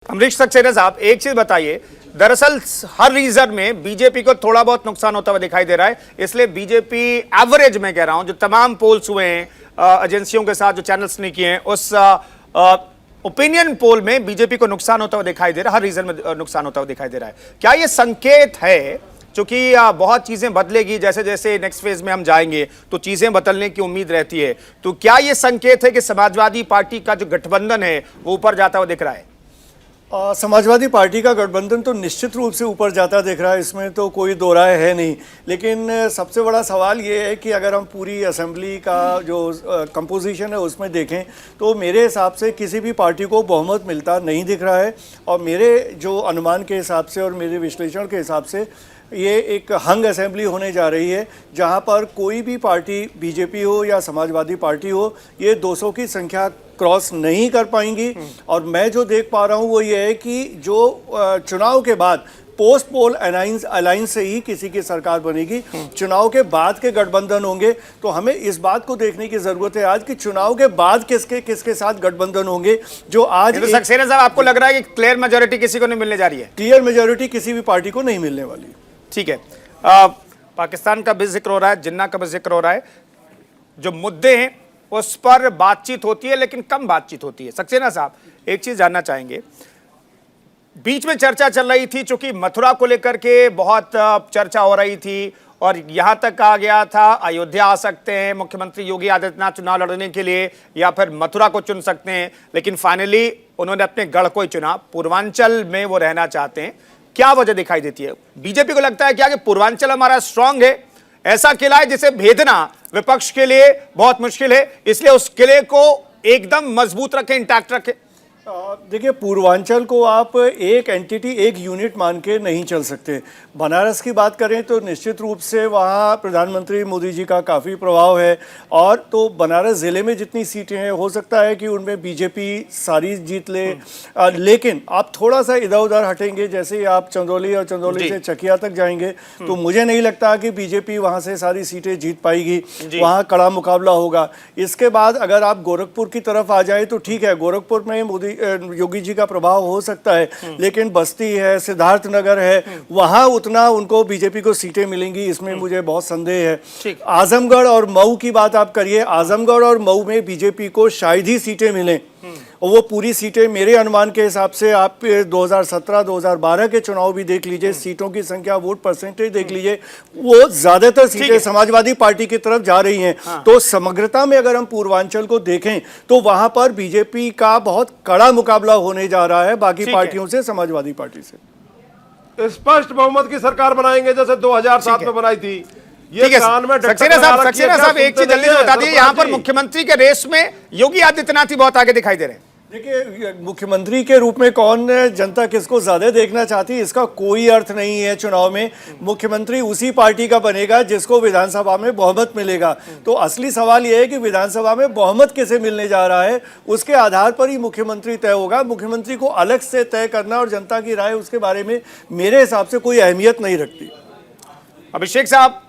अमरीश सक्सेना साहब, एक चीज बताइए, दरअसल हर रीजन में बीजेपी को थोड़ा बहुत नुकसान होता हुआ दिखाई दे रहा है, इसलिए बीजेपी एवरेज में कह रहा हूं, जो तमाम पोल्स हुए हैं एजेंसियों के साथ, जो चैनल्स ने किए हैं, उस ओपिनियन पोल में बीजेपी को नुकसान होता हुआ दिखाई दे रहा है, हर रीजन में नुकसान होता हुआ दिखाई दे रहा है। क्या यह संकेत है, क्योंकि बहुत चीजें बदलेगी, जैसे जैसे नेक्स्ट फेज में हम जाएंगे तो चीजें बदलने की उम्मीद रहती है, तो क्या यह संकेत है कि समाजवादी पार्टी का जो गठबंधन है वो ऊपर जाता हुआ दिख रहा है? समाजवादी पार्टी का गठबंधन तो निश्चित रूप से ऊपर जाता दिख रहा है, इसमें तो कोई दो राय है नहीं। लेकिन सबसे बड़ा सवाल ये है कि अगर हम पूरी असेंबली का जो कंपोजिशन है उसमें देखें तो मेरे हिसाब से किसी भी पार्टी को बहुमत मिलता नहीं दिख रहा है। और मेरे जो अनुमान के हिसाब से और मेरे विश्लेषण के हिसाब से ये एक हंग असेंबली होने जा रही है, जहां पर कोई भी पार्टी, बीजेपी हो या समाजवादी पार्टी हो, ये 200 की संख्या क्रॉस नहीं कर पाएंगी। और मैं जो देख पा रहा हूं वो ये है कि जो चुनाव के बाद पोस्ट पोल अलायंस से ही किसी की सरकार बनेगी। चुनाव के बाद के गठबंधन होंगे, तो हमें इस बात को देखने की जरूरत है आज कि चुनाव के बाद किसके साथ गठबंदन होंगे। जो आज तो सक्सेना साहब, आपको लग रहा है कि क्लियर मेजोरिटी किसी को नहीं मिलने जा रही है? क्लियर मेजोरिटी किसी भी पार्टी को नहीं मिलने वाली। ठीक है, पाकिस्तान का भी जिक्र हो रहा है, जिन्ना का भी जिक्र हो रहा है, जो मुद्दे हैं उस पर बातचीत होती है लेकिन कम बातचीत होती है। सक्सेना साहब, एक चीज जानना चाहेंगे, बीच में चर्चा चल रही थी, चूंकि मथुरा को लेकर के बहुत चर्चा हो रही थी और यहां तक कहा गया था अयोध्या आ सकते हैं मुख्यमंत्री योगी आदित्यनाथ चुनाव लड़ने के लिए, या फिर मथुरा को चुन सकते हैं, लेकिन फाइनली उन्होंने अपने गढ़ को ही चुना। पूर्वांचल में वो रहना चाहते हैं, क्या वजह दिखाई देती है? बीजेपी को लगता है क्या कि पूर्वांचल हमारा स्ट्रांग है, ऐसा किला है जिसे भेदना विपक्ष के लिए बहुत मुश्किल है, इसलिए उस किले को एकदम मजबूत रखें, इंटैक्ट रखें? देखिए, पूर्वांचल को आप एक एंटिटी, एक यूनिट मान के नहीं चल सकते। बनारस की बात करें तो निश्चित रूप से वहाँ प्रधानमंत्री मोदी जी का काफ़ी प्रभाव है, और तो बनारस ज़िले में जितनी सीटें हैं हो सकता है कि उनमें बीजेपी सारी जीत ले। लेकिन आप थोड़ा सा इधर उधर हटेंगे, जैसे ही आप चंदौली और चंदौली से चकिया तक जाएंगे तो मुझे नहीं लगता कि बीजेपी वहाँ से सारी सीटें जीत पाएगी, वहाँ कड़ा मुकाबला होगा। इसके बाद अगर आप गोरखपुर की तरफ आ जाए तो ठीक है, गोरखपुर में मोदी योगी जी का प्रभाव हो सकता है, लेकिन बस्ती है, सिद्धार्थनगर है, वहां उतना उनको बीजेपी को सीटें मिलेंगी, इसमें मुझे बहुत संदेह है। आजमगढ़ और मऊ की बात आप करिए, आजमगढ़ और मऊ में बीजेपी को शायद ही सीटें मिलें, और वो पूरी सीटें मेरे अनुमान के हिसाब से आप 2017-2012 के चुनाव भी देख लीजिए, सीटों की संख्या, वोट परसेंटेज देख लीजिए, वो ज्यादातर सीटें समाजवादी पार्टी की तरफ जा रही हैं। तो समग्रता में अगर हम पूर्वांचल को देखें तो वहां पर बीजेपी का बहुत कड़ा मुकाबला होने जा रहा है बाकी पार्टियों से, समाजवादी पार्टी से। स्पष्ट बहुमत की सरकार बनाएंगे जैसे 2007 में बनाई थी। सक्सेना साहब, एक चीज जल्दी से बता दीजिए, यहाँ पर मुख्यमंत्री के रेस में योगी आदित्यनाथ ही बहुत आगे दिखाई दे रहे हैं। देखिए, मुख्यमंत्री के रूप में कौन जनता किसको ज्यादा देखना चाहती है इसका कोई अर्थ नहीं है। चुनाव में मुख्यमंत्री उसी पार्टी का बनेगा जिसको विधानसभा में बहुमत मिलेगा। तो असली सवाल यह है कि विधानसभा में बहुमत किसे मिलने जा रहा है, उसके आधार पर ही मुख्यमंत्री तय होगा। मुख्यमंत्री को अलग से तय करना और जनता की राय उसके बारे में मेरे हिसाब से कोई अहमियत नहीं रखती। अभिषेक साहब,